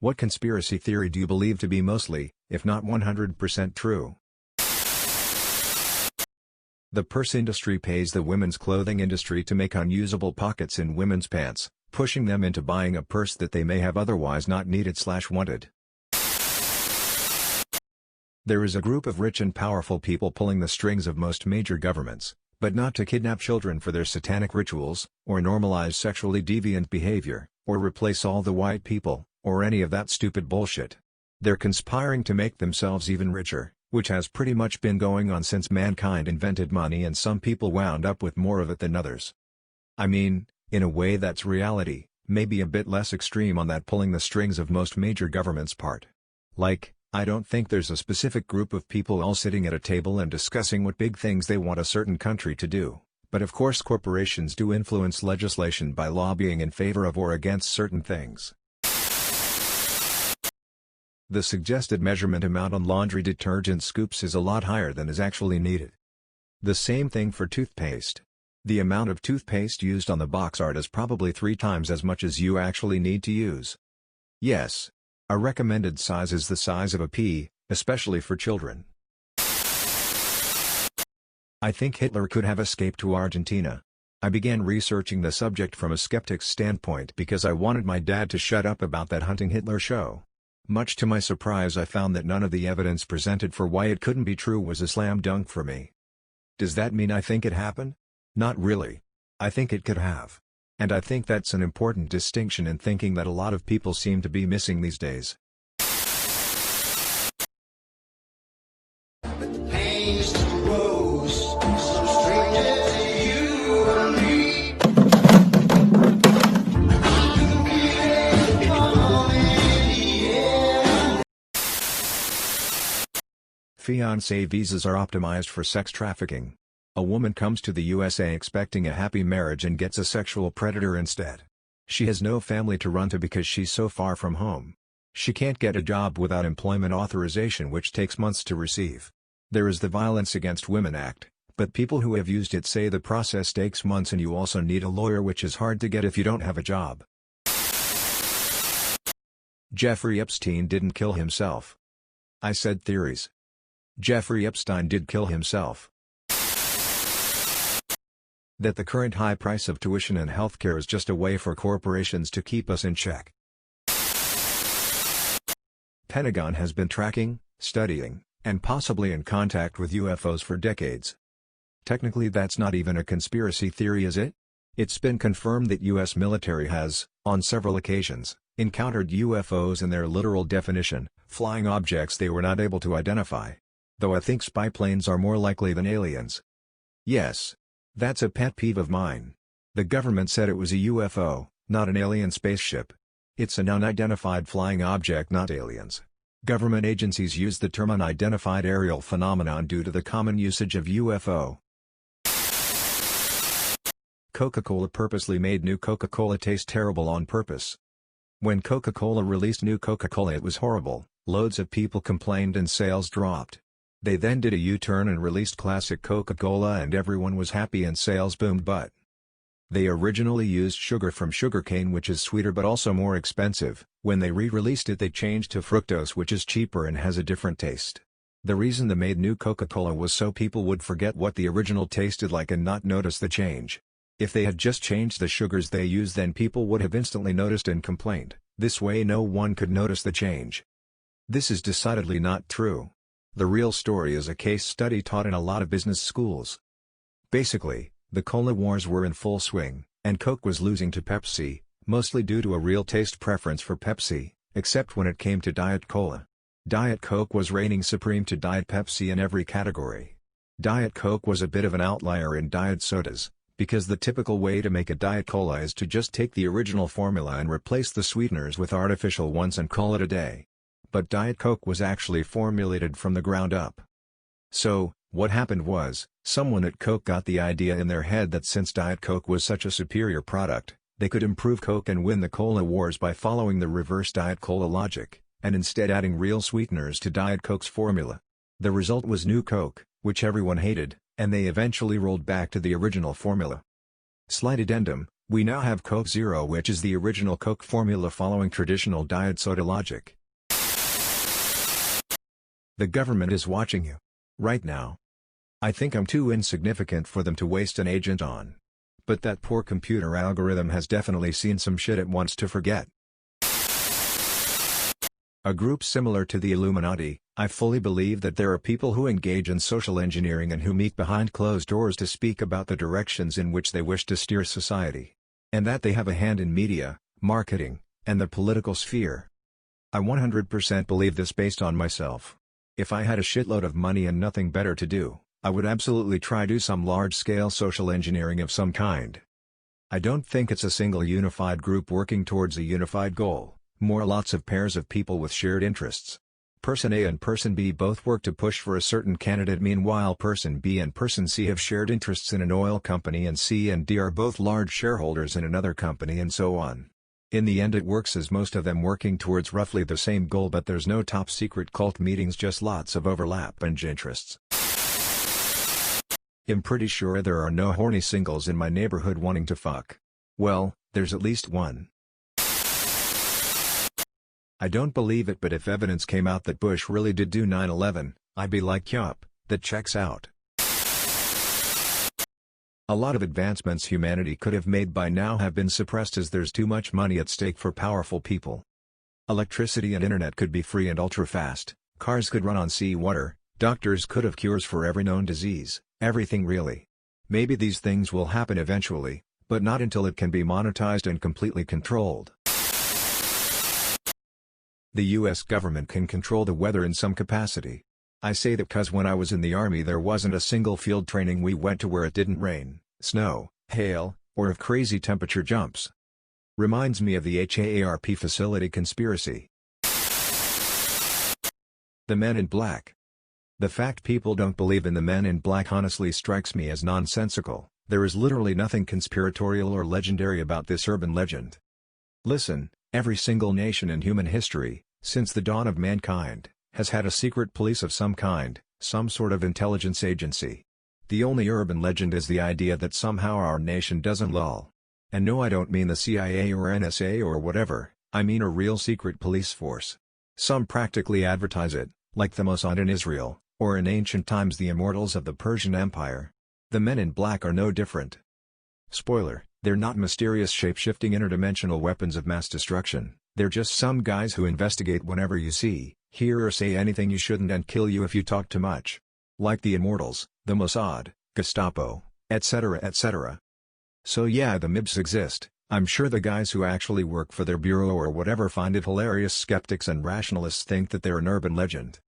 What conspiracy theory do you believe to be mostly, if not 100% true? The purse industry pays the women's clothing industry to make unusable pockets in women's pants, pushing them into buying a purse that they may have otherwise not needed/wanted. There is a group of rich and powerful people pulling the strings of most major governments, but not to kidnap children for their satanic rituals, or normalize sexually deviant behavior, or replace all the white people, or any of that stupid bullshit. They're conspiring to make themselves even richer, which has pretty much been going on since mankind invented money, and some people wound up with more of it than others. I mean, in a way that's reality, maybe a bit less extreme on that pulling the strings of most major governments part. Like, I don't think there's a specific group of people all sitting at a table and discussing what big things they want a certain country to do, but of course corporations do influence legislation by lobbying in favor of or against certain things. The suggested measurement amount on laundry detergent scoops is a lot higher than is actually needed. The same thing for toothpaste. The amount of toothpaste used on the box art is probably 3 times as much as you actually need to use. Yes. A recommended size is the size of a pea, especially for children. I think Hitler could have escaped to Argentina. I began researching the subject from a skeptic's standpoint because I wanted my dad to shut up about that Hunting Hitler show. Much to my surprise, I found that none of the evidence presented for why it couldn't be true was a slam dunk for me. Does that mean I think it happened? Not really. I think it could have. And I think that's an important distinction in thinking that a lot of people seem to be missing these days. Fiancé visas are optimized for sex trafficking. A woman comes to the USA expecting a happy marriage and gets a sexual predator instead. She has no family to run to because she's so far from home. She can't get a job without employment authorization, which takes months to receive. There is the Violence Against Women Act, but people who have used it say the process takes months and you also need a lawyer, which is hard to get if you don't have a job. Jeffrey Epstein didn't kill himself. I said theories. Jeffrey Epstein did kill himself. That the current high price of tuition and healthcare is just a way for corporations to keep us in check. Pentagon has been tracking, studying, and possibly in contact with UFOs for decades. Technically that's not even a conspiracy theory, is it? It's been confirmed that U.S. military has, on several occasions, encountered UFOs in their literal definition, flying objects they were not able to identify. Though I think spy planes are more likely than aliens. Yes. That's a pet peeve of mine. The government said it was a UFO, not an alien spaceship. It's an unidentified flying object, not aliens. Government agencies use the term unidentified aerial phenomenon due to the common usage of UFO. Coca-Cola purposely made new Coca-Cola taste terrible on purpose. When Coca-Cola released new Coca-Cola, it was horrible, loads of people complained and sales dropped. They then did a U-turn and released classic Coca-Cola and everyone was happy and sales boomed, but they originally used sugar from sugarcane, which is sweeter but also more expensive. When they re-released it, they changed to fructose, which is cheaper and has a different taste. The reason they made new Coca-Cola was so people would forget what the original tasted like and not notice the change. If they had just changed the sugars they used, then people would have instantly noticed and complained. This way no one could notice the change. This is decidedly not true. The real story is a case study taught in a lot of business schools. Basically, the cola wars were in full swing, and Coke was losing to Pepsi, mostly due to a real taste preference for Pepsi, except when it came to Diet Cola. Diet Coke was reigning supreme to Diet Pepsi in every category. Diet Coke was a bit of an outlier in diet sodas, because the typical way to make a Diet Cola is to just take the original formula and replace the sweeteners with artificial ones and call it a day. But Diet Coke was actually formulated from the ground up. So, what happened was, someone at Coke got the idea in their head that since Diet Coke was such a superior product, they could improve Coke and win the cola wars by following the reverse Diet Cola logic, and instead adding real sweeteners to Diet Coke's formula. The result was New Coke, which everyone hated, and they eventually rolled back to the original formula. Slight addendum, We now have Coke Zero, which is the original Coke formula following traditional diet soda logic. The government is watching you. Right now. I think I'm too insignificant for them to waste an agent on. But that poor computer algorithm has definitely seen some shit it wants to forget. A group similar to the Illuminati, I fully believe that there are people who engage in social engineering and who meet behind closed doors to speak about the directions in which they wish to steer society. And that they have a hand in media, marketing, and the political sphere. I 100% believe this based on myself. If I had a shitload of money and nothing better to do, I would absolutely try do some large-scale social engineering of some kind. I don't think it's a single unified group working towards a unified goal, more lots of pairs of people with shared interests. Person A and Person B both work to push for a certain candidate, meanwhile Person B and Person C have shared interests in an oil company and C and D are both large shareholders in another company and so on. In the end it works as most of them working towards roughly the same goal, but there's no top secret cult meetings, just lots of overlap and interests. I'm pretty sure there are no horny singles in my neighborhood wanting to fuck. Well, there's at least one. I don't believe it, but if evidence came out that Bush really did do 9/11, I'd be like, yup, that checks out. A lot of advancements humanity could have made by now have been suppressed as there's too much money at stake for powerful people. Electricity and internet could be free and ultra-fast, cars could run on seawater, doctors could have cures for every known disease, everything really. Maybe these things will happen eventually, but not until it can be monetized and completely controlled. The US government can control the weather in some capacity. I say that cause when I was in the army there wasn't a single field training we went to where it didn't rain, snow, hail, or have crazy temperature jumps. Reminds me of the HAARP facility conspiracy. The Men in Black. The fact people don't believe in the Men in Black honestly strikes me as nonsensical. There is literally nothing conspiratorial or legendary about this urban legend. Listen, every single nation in human history, since the dawn of mankind, has had a secret police of some kind, some sort of intelligence agency. The only urban legend is the idea that somehow our nation doesn't lull. And no, I don't mean the CIA or NSA or whatever, I mean a real secret police force. Some practically advertise it, like the Mossad in Israel, or in ancient times the immortals of the Persian Empire. The Men in Black are no different. Spoiler, they're not mysterious shape-shifting interdimensional weapons of mass destruction, they're just some guys who investigate whenever you see, hear or say anything you shouldn't and kill you if you talk too much. Like the immortals, the Mossad, Gestapo, etc. etc. So yeah, the MIBs exist. I'm sure the guys who actually work for their bureau or whatever find it hilarious. Skeptics and rationalists think that they're an urban legend.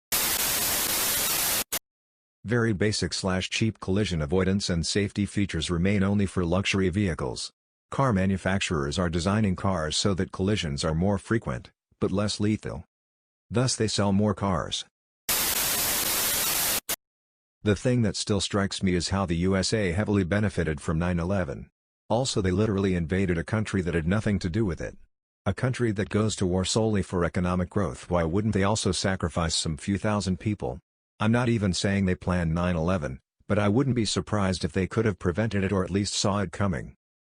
Very basic / cheap collision avoidance and safety features remain only for luxury vehicles. Car manufacturers are designing cars so that collisions are more frequent, but less lethal. Thus they sell more cars. The thing that still strikes me is how the USA heavily benefited from 9/11. Also, they literally invaded a country that had nothing to do with it. A country that goes to war solely for economic growth. Why wouldn't they also sacrifice some few thousand people? I'm not even saying they planned 9/11, but I wouldn't be surprised if they could have prevented it or at least saw it coming.